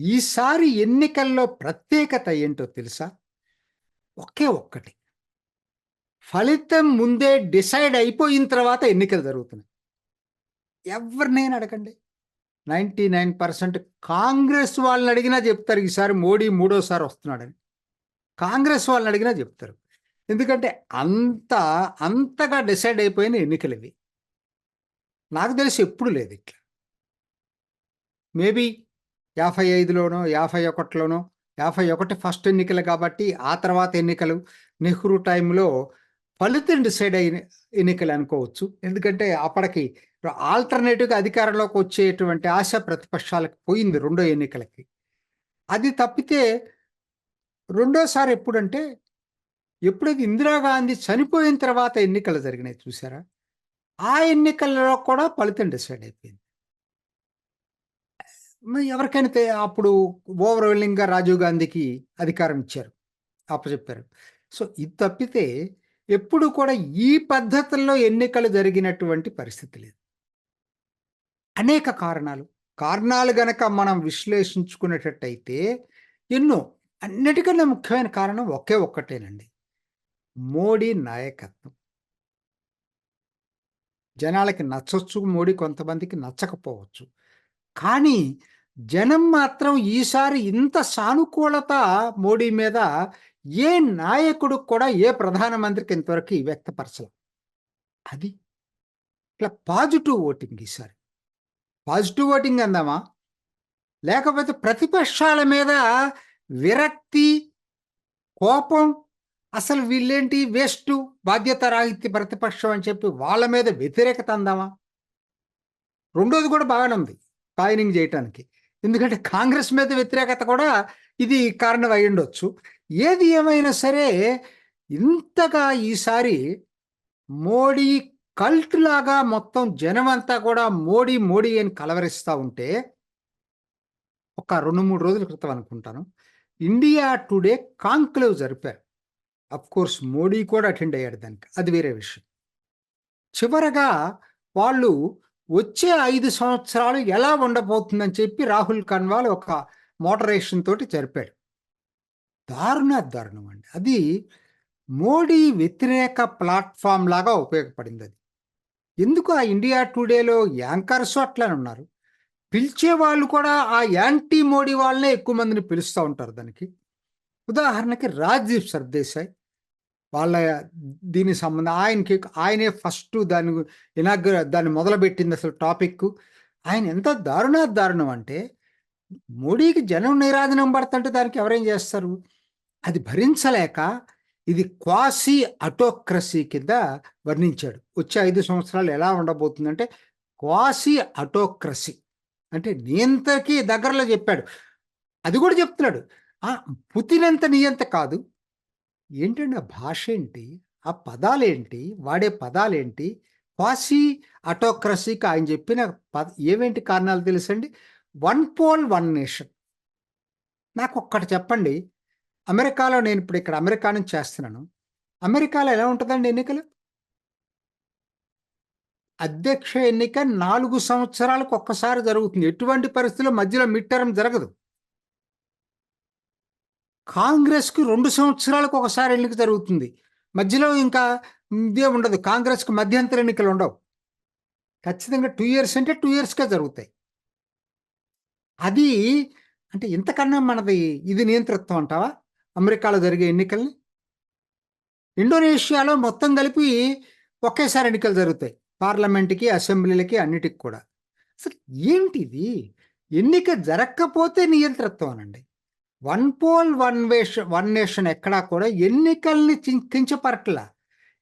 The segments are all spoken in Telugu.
ఈసారి ఎన్నికల్లో ప్రత్యేకత ఏంటో తెలుసా? ఒకే ఒక్కటి. ఫలితం ముందే డిసైడ్ అయిపోయిన తర్వాత ఎన్నికలు జరుగుతున్నాయి. ఎవరినైనా అడగండి. 99% కాంగ్రెస్ వాళ్ళని అడిగినా చెప్తారు ఈసారి మోడీ మూడోసారి వస్తున్నాడని. కాంగ్రెస్ వాళ్ళని అడిగినా చెప్తారు. ఎందుకంటే అంతగా డిసైడ్ అయిపోయిన ఎన్నికలివి. నాకు తెలిసి ఎప్పుడు లేదు ఇట్లా. మేబీ 55లోనో, 51లోనో 51 ఫస్ట్ ఎన్నికలు కాబట్టి, ఆ తర్వాత ఎన్నికలు నెహ్రూ టైంలో ఫలితం డిసైడ్ అయిన ఎన్నికలు అనుకోవచ్చు. ఎందుకంటే అప్పటికి ఆల్టర్‌నేటివ్‌గా అధికారంలోకి వచ్చేటువంటి ఆశ ప్రతిపక్షాలకు పోయింది రెండో ఎన్నికలకి. అది తప్పితే రెండోసారి ఎప్పుడంటే, ఎప్పుడైతే ఇందిరాగాంధీ చనిపోయిన తర్వాత ఎన్నికలు జరిగినాయి చూసారా? ఆ ఎన్నికల్లో కూడా ఫలితం డిసైడ్ అయిపోయింది. ఎవరికైనా అప్పుడు ఓవర్‌వెల్లింగ్‌గా రాజీవ్ గాంధీకి అధికారం ఇచ్చారు. అప్పజెప్పారు. సో, ఇది తప్పితే ఎప్పుడు కూడా ఈ పద్ధతుల్లో ఎన్నికలు జరిగినటువంటి పరిస్థితి లేదు. అనేక కారణాలు. కారణాలు గనక మనం విశ్లేషించుకునేటట్టయితే ఎన్నో. అన్నిటికన్నా ముఖ్యమైన కారణం ఒకే ఒక్కటేనండి. మోడీ నాయకత్వం. జనాలకి నచ్చొచ్చు మోడీ, కొంతమందికి నచ్చకపోవచ్చు. కానీ జనం మాత్రం ఈసారి ఇంత సానుకూలత మోడీ మీద ఏ నాయకుడు కూడా, ఏ ప్రధానమంత్రికి ఇంతవరకు వ్యక్తపరచల. అది. ఇట్లా పాజిటివ్ ఓటింగ్ ఈసారి. పాజిటివ్ ఓటింగ్ అందామా? లేకపోతే ప్రతిపక్షాల మీద విరక్తి, కోపం, అసలు వీళ్ళేంటి వేస్టు, బాధ్యతారాహిత్య ప్రతిపక్షం అని చెప్పి వాళ్ళ మీద వ్యతిరేకత అందామా? రెండోది కూడా బాగానే ఉంది కాయినింగ్ చేయటానికి. ఎందుకంటే కాంగ్రెస్ మీద వ్యతిరేకత కూడా ఇది కారణం అయ్యుండొచ్చు. ఏది ఏమైనా సరే ఇంతగా ఈసారి మోడీ కల్ట్ లాగా మొత్తం జనమంతా కూడా మోడీ, మోడీ అని కలవరిస్తా ఉంటే, ఒక 2, 3 రోజుల క్రితం అనుకుంటాను, ఇండియా టుడే కాంక్లేవ్ జరిపారు. అఫ్‌కోర్స్ మోడీ కూడా అటెండ్ అయ్యాడు దానికి. అది వేరే విషయం. చివరగా వాళ్ళు వచ్చే 5 సంవత్సరాలు ఎలా ఉండబోతుందని చెప్పి రాహుల్ కన్వాల్ ఒక మోడరేషన్ తోటి జరిపాడు. దారుణం అండి. అది మోడీ వ్యతిరేక ప్లాట్‌ఫార్మ్ లాగా ఉపయోగపడిందది. ఎందుకు ఆ ఇండియా టుడేలో యాంకర్స్ అట్లనే ఉన్నారు. పిలిచేవాళ్ళు కూడా ఆ యాంటీ మోడీ వాళ్ళనే ఎక్కువ మందిని పిలుస్తా ఉంటారు దానికి. ఉదాహరణకి రాజ్‌దీప్ సర్దేశాయ్. వాళ్ళ దీనికి సంబంధం ఆయనే ఫస్ట్ దాన్ని మొదలుపెట్టింది అసలు టాపిక్కు. ఆయన ఎంత దారుణం అంటే, మోడీకి జనం నీరాజనం పడుతుంటే దానికి ఎవరేం చేస్తారు? అది భరించలేక ఇది క్వాసీ ఆటోక్రసీ కింద వర్ణించాడు. వచ్చే 5 సంవత్సరాలు ఎలా ఉండబోతుందంటే, క్వాసీ ఆటోక్రసీ. అంటే నియంతకి దగ్గరలో చెప్పాడు. అది కూడా చెప్తున్నాడు. ఆ! పుతిన్ అంత నియంత కాదు. ఏంటండి ఆ భాషేంటి? ఆ పదాలేంటి? వాడే పదాలేంటి? క్వాసీ ఆటోక్రసీకి ఆయన చెప్పిన ఏవేంటి కారణాలు తెలుసండి? One poll, one nation. నాకొక్కటి చెప్పండి. అమెరికాలో నేనిప్పుడు ఇక్కడ అమెరికా నుంచి చేస్తున్నాను. అమెరికాలో ఎలా ఉంటదండి ఎన్నికలు? అధ్యక్ష ఎన్నిక 4 సంవత్సరాలకు ఒక్కసారి జరుగుతుంది. ఎటువంటి పరిస్థితిలో మధ్యలో మిడ్ టర్మ్ జరగదు. కాంగ్రెస్‌కి 2 సంవత్సరాలకు ఒకసారి ఎన్నిక జరుగుతుంది. మధ్యలో ఇంకా ఇదే ఉండదు. కాంగ్రెస్‌కి మధ్యంతర ఎన్నికలుండవు. ఖచ్చితంగా 2 ఇయర్స్ అంటే 2 ఇయర్స్‌కే జరుగుతాయి. అది అంటే ఇంతకన్నా మనది ఇది నియంతృత్వం అంటావా? అమెరికాలో జరిగే ఎన్నికల్ని? ఇండోనేషియాలో మొత్తం కలిపి ఒకేసారి ఎన్నికలు జరుగుతాయి. పార్లమెంట్‌కి, అసెంబ్లీలకి అన్నిటికి కూడా. అసలు ఏంటిది? ఎన్నిక జరక్కపోతే నియంతృత్వం అనండి. వన్ పోల్, వన్ నేషన్ ఎక్కడా కూడా ఎన్నికల్ని కించపరటల.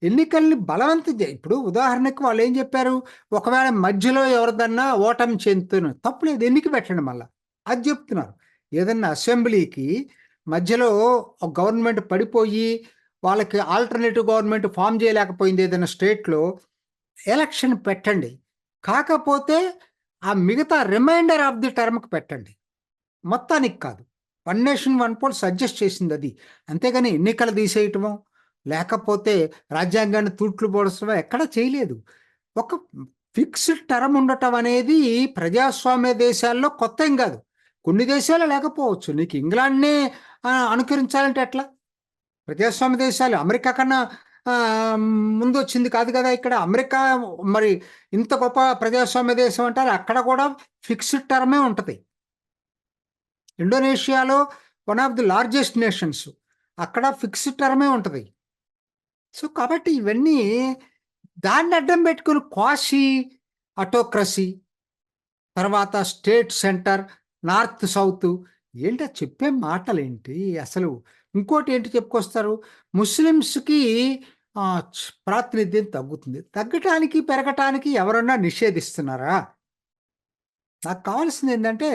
ఎన్నికల్ని బలవంతం ఇప్పుడు ఉదాహరణకు వాళ్ళేం చెప్పారు? ఒకవేళ మధ్యలో ఎవరిదన్నా ఓటమి చెందుతున్న తప్పులేదు ఎన్నిక పెట్టండి మళ్ళా. అది చెప్తున్నారు. ఏదన్నా అసెంబ్లీకి మధ్యలో ఒక గవర్నమెంట్ పడిపోయి, వాళ్ళకి ఆల్టర్‌నేటివ్ గవర్నమెంట్ ఫార్మ్ చేయలేకపోయింది ఏదైనా స్టేట్‌లో, ఎలక్షన్ పెట్టండి. కాకపోతే ఆ మిగతా రిమైండర్ ఆఫ్ ది టర్మ్‌కి పెట్టండి. మొత్తానికి కాదు. One nation, one poll suggest చేసిందది. అంతేగాని ఎన్నికలు తీసేయటమో, లేకపోతే రాజ్యాంగాన్ని తూట్లు పొడచడమో ఎక్కడా చేయలేదు. ఒక ఫిక్స్డ్ టర్మ్ ఉండటం అనేది ప్రజాస్వామ్య దేశాల్లో కొత్తేం గాదు. కొన్ని దేశాలు లేకపోవచ్చు. నీకు ఇంగ్లాండ్‌నే అనుకరించాలంటే ఎట్లా? ప్రజాస్వామ్య దేశాలు అమెరికా కన్నా ముందొచ్చింది కాదు కదా! ఇక్కడ అమెరికా మరి ఇంత గొప్ప ప్రజాస్వామ్య దేశం అంటారు. అక్కడ కూడా ఫిక్స్డ్ టర్మే ఉంటది. ఇండోనేషియాలో one of the largest nations. అక్కడ ఫిక్స్డ్ టర్మే ఉంటది. సో, కాబట్టి ఇవన్నీ దాన్ని అడ్డం పెట్టుకొని క్వాషీ ఆటోక్రసీ, తర్వాత స్టేట్ సెంటర్, నార్త్ సౌత్ ఏంటి అది చెప్పే మాటలేంటి అసలు? ఇంకోటి ఏంటి చెప్పుకొస్తారు? ముస్లిమ్స్‌కి ప్రాతినిధ్యం తగ్గుతుంది. తగ్గటానికి, పెరగటానికి ఎవరన్నా నిషేధిస్తున్నారా? నాకు కావాల్సిందేంటంటే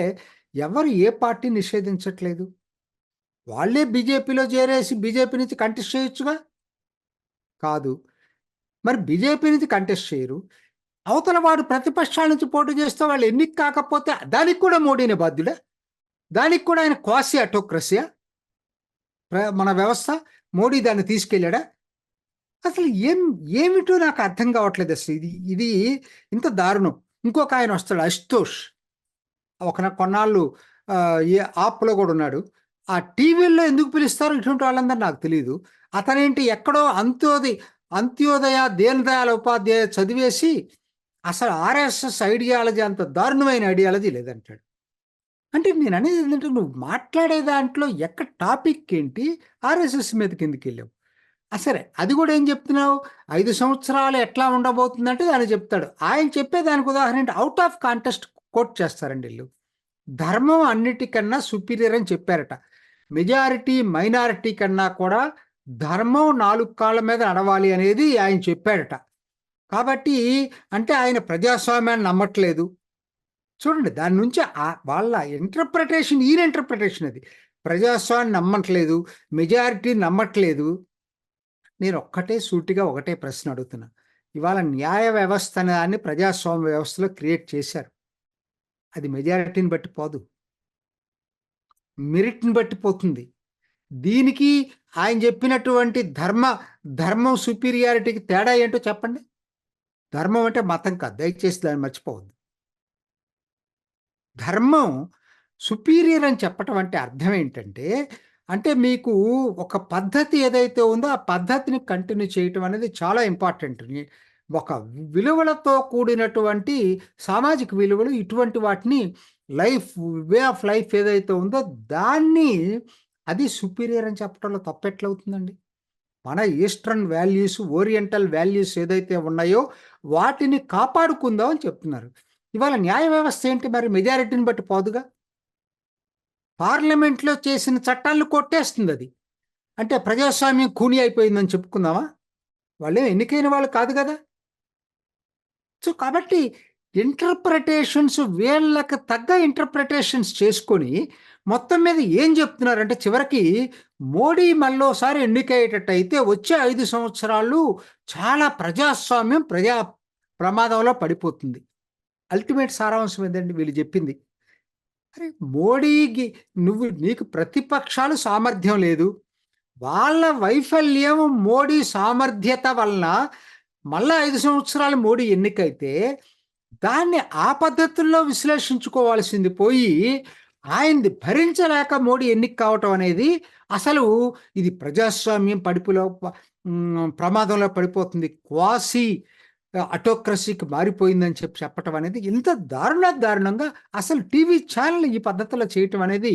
ఎవరు ఏ పార్టీ నిషేధించట్లేదు. వాళ్ళే బీజేపీలో చేరేసి బీజేపీ నుంచి కంటెస్ట్ చేయొచ్చుగా? కాదు. మరి బీజేపీ నుంచి కంటెస్ట్ చేయరు. అవతల వాడు ప్రతిపక్షాల నుంచి పోటీ చేస్తే వాళ్ళు ఎన్నిక కాకపోతే దానికి కూడా మోడీనే బాధ్యుడా? దానికి కూడా ఆయన క్వాసీ ఆటోక్రసీయా? మన వ్యవస్థ? మోడీ దాన్ని తీసుకెళ్ళాడా? అసలు ఏమిటో నాకు అర్థం కావట్లేదు అసలు. ఇది ఇంత దారుణం. ఇంకొక ఆయన వస్తాడు అశుతోష్. కొన్నాళ్ళు ఏ యాప్‌లో కూడా ఉన్నాడు. ఆ టీవీల్లో ఎందుకు పిలుస్తారో ఇటువంటి వాళ్ళందరూ నాకు తెలీదు. అతనేంటి ఎక్కడో అంత్యోదయ దీనదయాళ్ ఉపాధ్యాయ చదివేసి అసలు ఆర్ఎస్ఎస్ ఐడియాలజీ అంత దారుణమైన ఐడియాలజీ లేదంటాడు. అంటే నేననేది ఏంటంటే నువ్వు మాట్లాడే దాంట్లో ఎక్కడ టాపిక్ ఏంటి? ఆర్ఎస్ఎస్ మీదకెందుకెళ్ళావు? సరే. అది గూడా ఏం జెప్తున్నావు? 5 సంవత్సరాలు ఎట్లా ఉండబోతుందంటే దాన్ని చెప్తాడు. ఆయన చెప్పే దానికి ఉదాహరణ ఏంటి? ఔట్ ఆఫ్ కాంటెక్స్ట్ కోట్ చేస్తారండి ఈళ్ళు. ధర్మం అన్నిటికన్నా సుపీరియర్ అని చెప్పారట. మెజారిటీ, మైనారిటీ కన్నా కూడా ధర్మం 4 కాళ్ళ మీద నడవాలి అనేది ఆయన చెప్పాడట. కాబట్టి అంటే ఆయన ప్రజాస్వామ్యాన్ని నమ్మట్లేదు. చూడండి దాని నుంచి వాళ్ళ ఇంటర్ప్రిటేషన్ ఈయన ఇంటర్ప్రిటేషన్ అది. ప్రజాస్వామ్యం నమ్మట్లేదు, మెజారిటీ నమ్మట్లేదు. నేనొక్కటే సూటిగా ఒకటే ప్రశ్న అడుగుతున్నా. ఇవాళ న్యాయ వ్యవస్థ అనే దాన్ని ప్రజాస్వామ్య వ్యవస్థలో క్రియేట్ చేశారు. అది మెజారిటీని బట్టి పోదు. మెరిట్‌ని బట్టి పోతుంది. దీనికి ఆయన చెప్పినటువంటి ధర్మం సుపీరియారిటీకి తేడా ఏంటో చెప్పండి? ధర్మం అంటే మతం కాదు. దయచేసి దాన్ని మర్చిపోవద్దు. ధర్మం సుపీరియర్ అని చెప్పటం అంటే అర్థం ఏంటంటే, అంటే మీకు ఒక పద్ధతి ఏదైతే ఉందో, ఆ పద్ధతిని కంటిన్యూ చేయటం అనేది చాలా ఇంపార్టెంట్. ఒక విలువలతో కూడినటువంటి సామాజిక విలువలు ఇటువంటి వాటిని వే ఆఫ్ లైఫ్ ఏదైతే ఉందో దాన్ని అది సుపీరియర్ అని చెప్పడంలో తప్పెట్లవుతుందండి? మన ఈస్టర్న్ వాల్యూస్, ఓరియంటల్ వాల్యూస్ ఏదైతే ఉన్నాయో వాటిని కాపాడుకుందాం అని చెప్తున్నారు. ఇవాళ న్యాయ వ్యవస్థ ఏంటి మరి మెజారిటీని బట్టి పోదుగా? పార్లమెంట్‌లో చేసిన చట్టాలను కొట్టేస్తుందది. అంటే ప్రజాస్వామ్యం ఖూనీ అయిపోయిందని చెప్పుకుందామా? వాళ్ళేం ఎన్నికైన వాళ్ళు కాదు గదా! సో, కాబట్టి ఇంటర్ప్రిటేషన్స్ వీళ్ళకి తగ్గ ఇంటర్ప్రిటేషన్స్ చేసుకొని, మొత్తం మీద ఏం జెప్తున్నారంటే చివరికి మోడీ మళ్ళోసారి ఎన్నికయ్యేటట్టయితే వచ్చే 5 సంవత్సరాలు చాలా ప్రజాస్వామ్యం ప్రమాదంలో పడిపోతుంది. అల్టిమేట్ సారాంశం ఏందండి వీళ్ళు జెప్పింది? అరే! మోడీకి నీకు ప్రతిపక్షాలు సామర్థ్యం లేదు. వాళ్ళ వైఫల్యం మోడీ సామర్థ్యత వలన మళ్ళా 5 సంవత్సరాలు మోడీ ఎన్నికైతే, దాన్ని ఆ పద్ధతుల్లో విశ్లేషించుకోవాల్సింది పోయి, ఆయనది భరించలేక మోడీ ఎన్నిక కావటం అనేది అసలు ఇది ప్రజాస్వామ్యం ప్రమాదంలో పడిపోతుంది. క్వాసీ ఆటోక్రసీకి మారిపోయిందని చెప్పటం అనేది ఇంత దారుణంగా అసలు టీవీ ఛానెల్ ఈ పద్ధతిలో చేయటం అనేది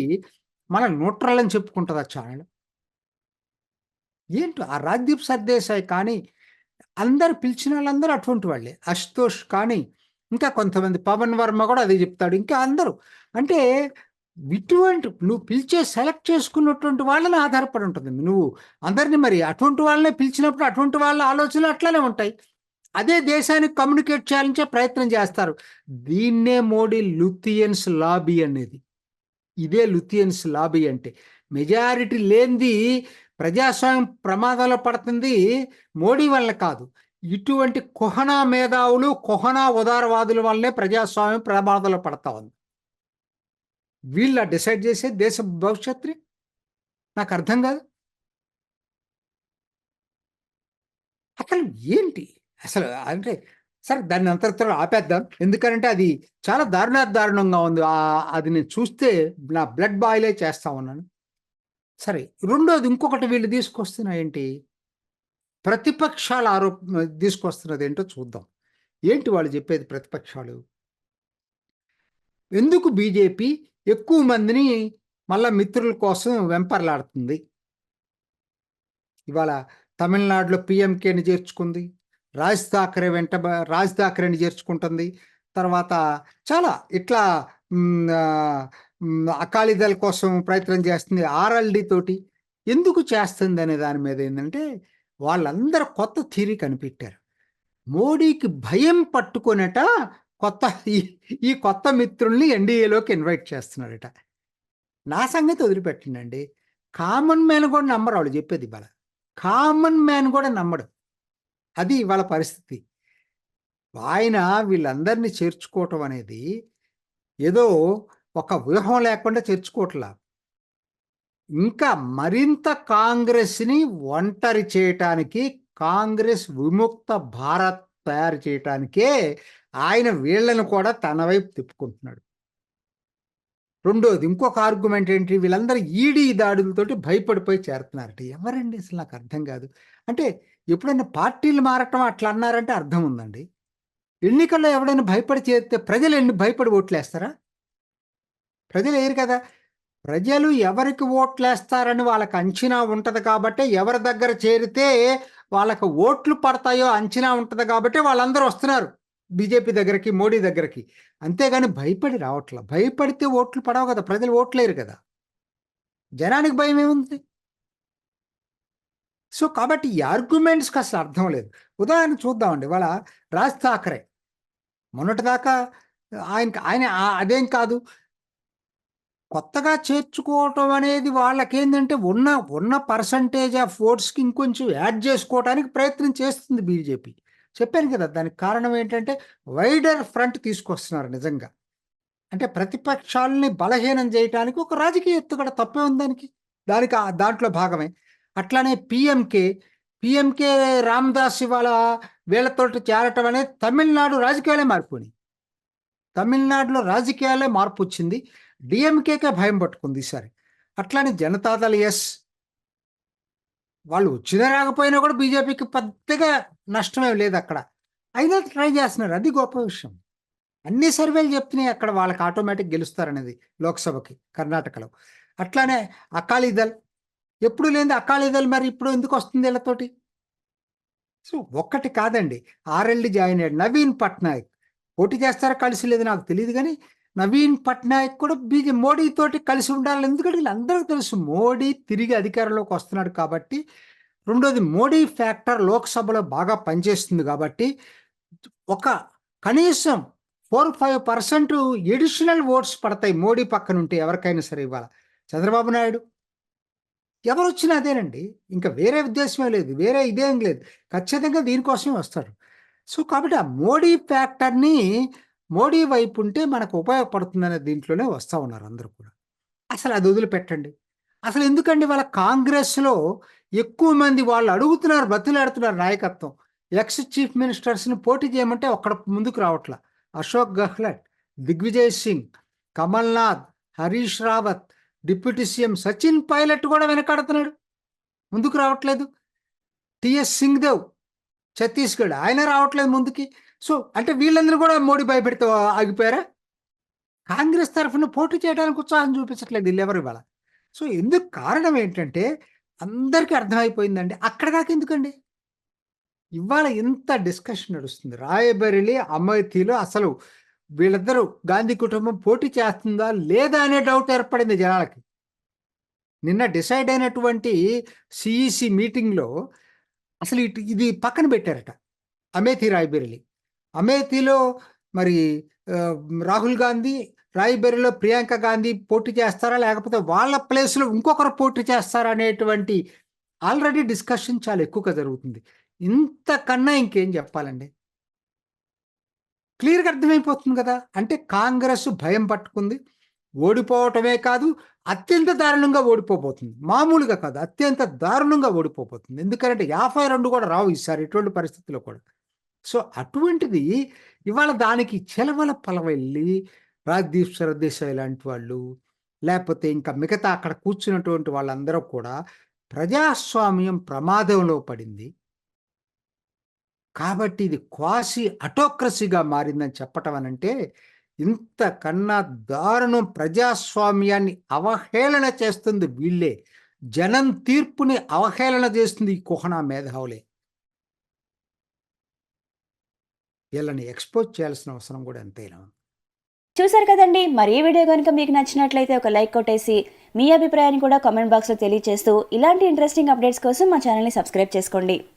మన న్యూట్రల్ అని చెప్పుకుంటది ఆ ఛానెల్. ఏంటో ఆ 'రాజ్‌దీప్ సర్దేశాయ్' కానీ, అందరూ పిలిచినోళ్ళందరూ అటువంటి వాళ్ళే. 'అశుతోష్' కానీ, ఇంకా కొంతమంది 'పవన్ వర్మ' గూడా అదే జెప్తాడు. ఇంకా అందరూ. అంటే నువ్వు సెలెక్ట్ చేసుకున్నటువంటి వాళ్ళని ఆధారపడి ఉంటుంది. నువ్వు అందరిని మరి అటువంటి వాళ్ళనే పిలిచినప్పుడు అటువంటి వాళ్ళ ఆలోచనలు అట్లనే ఉంటాయి. అదే దేశానికి కమ్యూనికేట్ చేయాలంచే ప్రయత్నం జేస్తారు. దీన్నే మోడీ లుథియన్స్ లాబీ అనేది. ఇదే లుథియన్స్ లాబీ అంటే. మెజారిటీ లేనిది ప్రజాస్వామ్యం ప్రమాదంలో పడుతుంది మోడీ వల్ల కాదు. ఇటువంటి కుహనా మేధావులు, కుహనా ఉదారవాదుల వల్లనే ప్రజాస్వామ్యం ప్రమాదంలో పడతా ఉంది. వీళ్ళా డిసైడ్ చేసే దేశ భవిష్యత్తుని? నాకర్థం కాదు. అసలు ఏంటి? అసలు అంటే సరే దాన్ని అంతటితో ఆపేద్దాం. ఎందుకంటే అది చాలా దారుణంగా ఉంది. అది నేను చూస్తే నా బ్లడ్ బాయిలే చేస్తా ఉన్నాను. సరే, రెండోది ఇంకొకటి వీళ్ళు తీసుకొస్తున్న ఏంటి? ప్రతిపక్షాల తీసుకొస్తున్నది ఏంటో చూద్దాం. ఏంటి వాళ్ళు చెప్పేది ప్రతిపక్షాలు? ఎందుకు బీజేపీ ఎక్కువ మందిని మళ్ళా మిత్రుల కోసం వెంపర్లాడుతుంది? ఇవాళ తమిళనాడులో పీఎంకేని చేర్చుకుంది. రాజ్ థాకరేని చేర్చుకుంటుంది. తర్వాత చాలా ఇట్లా అకాలీదళ్ కోసం ప్రయత్నం చేస్తుంది ఆర్ఎల్డి తోటి. ఎందుకు చేస్తుంది అనే దాని మీద ఏంటంటే వాళ్ళందరూ కొత్త థియరీ కనిపెట్టారు. మోడీకి భయం పట్టుకొనట కొత్త ఈ కొత్త మిత్రుల్ని ఎన్డీఏలోకి ఇన్వైట్ చేస్తున్నారట. నా సంగతి వదిలిపెట్టండి, కామన్ మ్యాన్ కూడా నమ్మరు వాళ్ళు చెప్పేది. ఇవాళ కామన్ మ్యాన్ కూడా నమ్మడు. అది ఇవాళ పరిస్థితి. ఆయన వీళ్ళందరినీ చేర్చుకోవటం అనేది ఏదో ఒక వ్యూహం లేకుండా చేర్చుకోవట్లా. ఇంకా మరింత కాంగ్రెస్ని ఒంటరి చేయటానికి, కాంగ్రెస్ విముక్త భారత్ తయారు చేయటానికే ఆయన వీళ్ళను కూడా తన వైపు తిప్పుకుంటున్నాడు. రెండోది ఇంకొక ఆర్గ్యుమెంట్ ఏంటి? వీళ్ళందరూ ఈడీ దాడులతోటి భయపడిపోయి చేరుతున్నారట. ఎవరండి అసలు? నాకు అర్థం కాదు. అంటే ఎప్పుడైనా పార్టీలు మారటం అట్లా అన్నారంటే అర్థం ఉందండి. ఎన్నికల్లో ఎవడైనా భయపడి చేరితే ప్రజలు భయపడి ఓట్లేస్తారా? ప్రజలు వేయరు కదా. ప్రజలు ఎవరికి ఓట్లేస్తారని వాళ్ళకి అంచనా ఉంటుంది కాబట్టి, ఎవరి దగ్గర చేరితే వాళ్ళకి ఓట్లు పడతాయో అంచనా ఉంటుంది కాబట్టి వాళ్ళందరూ వస్తున్నారు బీజేపీ దగ్గరికి, మోడీ దగ్గరికి. అంతేగాని భయపడి రావట్లా. భయపడితే ఓట్లు పడవు కదా, ప్రజలు ఓట్లేరు కదా. జనానికి భయం ఏముంది? సో కాబట్టి ఈ ఆర్గ్యుమెంట్స్కి అసలు అర్థం లేదు. ఉదాహరణ చూద్దామండి. వాళ్ళ రాజ్ థాకరే మొన్నటిదాకా ఆయన అదేం కాదు, కొత్తగా చేర్చుకోవటం అనేది వాళ్ళకేంటంటే ఉన్న పర్సంటేజ్ ఆఫ్ ఓట్స్కి ఇంకొంచెం యాడ్ చేసుకోవడానికి ప్రయత్నం చేస్తుంది బీజేపీ. చెప్పాను కదా, దానికి కారణం ఏంటంటే వైడర్ ఫ్రంట్ తీసుకొస్తున్నారు నిజంగా. అంటే ప్రతిపక్షాలని బలహీనం చేయడానికి ఒక రాజకీయ ఎత్తుగడ, తప్పే ఉంది దాంట్లో భాగమే. అట్లానే పిఎంకే రామదాస్ ఇవాళ వీళ్ళతోటి చేరటం అనేది తమిళనాడు రాజకీయాలే మారిపోయినాయి. తమిళనాడులో రాజకీయాలే మార్పు వచ్చింది. డిఎంకేకే భయం పట్టుకుంది ఈసారి. అట్లానే జనతాదళ్ వాళ్ళు వచ్చినా రాకపోయినా కూడా బీజేపీకి పెద్దగా నష్టమేం లేదు అక్కడ. అయినా ట్రై చేస్తున్నారు, అది గొప్ప విషయం. అన్ని సర్వేలు చెప్తున్నాయి అక్కడ వాళ్ళకి ఆటోమేటిక్ గెలుస్తారనేది లోక్సభకి కర్ణాటకలో. అట్లానే అకాలీదళ్, ఎప్పుడు లేని అకాలీదళ్ మరి ఇప్పుడు ఎందుకు వస్తుంది వీళ్ళతోటి? సో ఒక్కటి కాదండి, ఆర్ఎల్డి జాయిన్ అయ్యాడు. నవీన్ పట్నాయక్ పోటీ చేస్తారా కలిసి లేదు నాకు తెలియదు, కానీ నవీన్ పట్నాయక్ కూడా మోడీతోటి కలిసి ఉండాలి. ఎందుకంటే వీళ్ళందరికీ తెలుసు మోడీ తిరిగి అధికారంలోకి వస్తున్నాడు కాబట్టి. రెండోది మోడీ ఫ్యాక్టర్ లోక్సభలో బాగా పనిచేస్తుంది కాబట్టి ఒక కనీసం 4-5% ఎడిషనల్ ఓట్స్ పడతాయి మోడీ పక్కన ఉంటే ఎవరికైనా సరే. ఇవాళ చంద్రబాబు నాయుడు ఎవరు వచ్చినా అదేనండి, ఇంకా వేరే ఉద్దేశమే లేదు, వేరే ఇదేం లేదు, ఖచ్చితంగా దీనికోసమే వస్తారు. సో కాబట్టి ఆ మోడీ ఫ్యాక్టర్ని మోడీ వైపు ఉంటే మనకు ఉపయోగపడుతుందనే దీంట్లోనే వస్తూ ఉన్నారు అందరూ కూడా. అసలు అది వదిలిపెట్టండి. అసలు ఎందుకండి వాళ్ళ కాంగ్రెస్లో ఎక్కువ మంది వాళ్ళు అడుగుతున్నారు, బతులాడుతున్నారు నాయకత్వం. ఎక్స్ చీఫ్ మినిస్టర్స్ని పోటీ చేయమంటే ఒక్కడ ముందుకు రావట్లా. అశోక్ గెహ్లట్, దిగ్విజయ్ సింగ్, కమల్నాథ్, హరీష్ రావత్, డిప్యూటీ సీఎం సచిన్ పైలట్ కూడా వెనకాడుతున్నాడు, ముందుకు రావట్లేదు. టిఎస్ సింగ్దేవ్ ఛత్తీస్గఢ్, ఆయన రావట్లేదు ముందుకి. సో అంటే వీళ్ళందరూ కూడా మోడీ భయపెడితే ఆగిపోయారా? కాంగ్రెస్ తరఫున పోటీ చేయడానికి ఉత్సాహం చూపించట్లేదు వీళ్ళెవరు ఇవాళ. సో ఎందుకు కారణం ఏంటంటే అందరికీ అర్థమైపోయిందండి. అక్కడ దాకా ఎందుకండి ఇవాళ ఇంత డిస్కషన్ నడుస్తుంది? రాయబరేలీ, అమేథీలో అసలు వీళ్ళిద్దరూ గాంధీ కుటుంబం పోటీ చేస్తుందా లేదా అనే డౌట్ ఏర్పడింది జనాలకి. నిన్న డిసైడ్ అయినటువంటి సిఈసి మీటింగ్లో అసలు ఇది పక్కన పెట్టారట. అమేథీ, రాయబరేలీ. అమేథీలో మరి రాహుల్ గాంధీ, రాయబరేలీలో ప్రియాంక గాంధీ పోటీ చేస్తారా, లేకపోతే వాళ్ళ ప్లేస్లో ఇంకొకరు పోటీ చేస్తారా అనేటువంటి ఆల్రెడీ డిస్కషన్ చాలా ఎక్కువగా జరుగుతుంది. ఇంతకన్నా ఇంకేం చెప్పాలండి? క్లియర్గా అర్థమైపోతుంది కదా. అంటే కాంగ్రెస్ భయం పట్టుకుంది, ఓడిపోవటమే కాదు అత్యంత దారుణంగా ఓడిపోబోతుంది. మామూలుగా కాదు, అత్యంత దారుణంగా ఓడిపోబోతుంది. ఎందుకంటే 52 కూడా రావు ఈసారి ఎటువంటి పరిస్థితుల్లో కూడా. సో, అటువంటిది ఇవాళ దానికి చెలవల పలవెళ్ళి రాజ్‌దీప్ సర్దేశాయ్ లాంటి వాళ్ళు, లేపోతే ఇంకా మిగతా అక్కడ కూర్చున్నటువంటి వాళ్ళందరూ కూడా ప్రజాస్వామ్యం ప్రమాదంలో పడింది. కాబట్టి ఇది క్వాసీ అటోక్రసీగా మారిందని చెప్పటం అనంటే, ఇంతకన్నా దారుణం ప్రజాస్వామ్యాన్ని అవహేళన చేస్తుంది వీళ్ళే. జనం తీర్పుని అవహేళన చేస్తుంది ఈ కుహనా మేధావులే. వీళ్ళని ఎక్స్‌పోజ్ చేయాల్సిన అవసరం గూడా ఎంతైనా ఉంది. చూసారు కదండి. మరి ఈ వీడియో గనుక మీకు నచ్చినట్లయితే ఒక లైక్ కొట్టేసి, మీ అభిప్రాయాన్ని కూడా కామెంట్ బాక్స్‌లో తెలియజేస్తూ, ఇలాంటి ఇంట్రెస్టింగ్ అప్డేట్స్ కోసం మా ఛానెల్‌ని సబ్స్క్రైబ్ చేసుకోండి.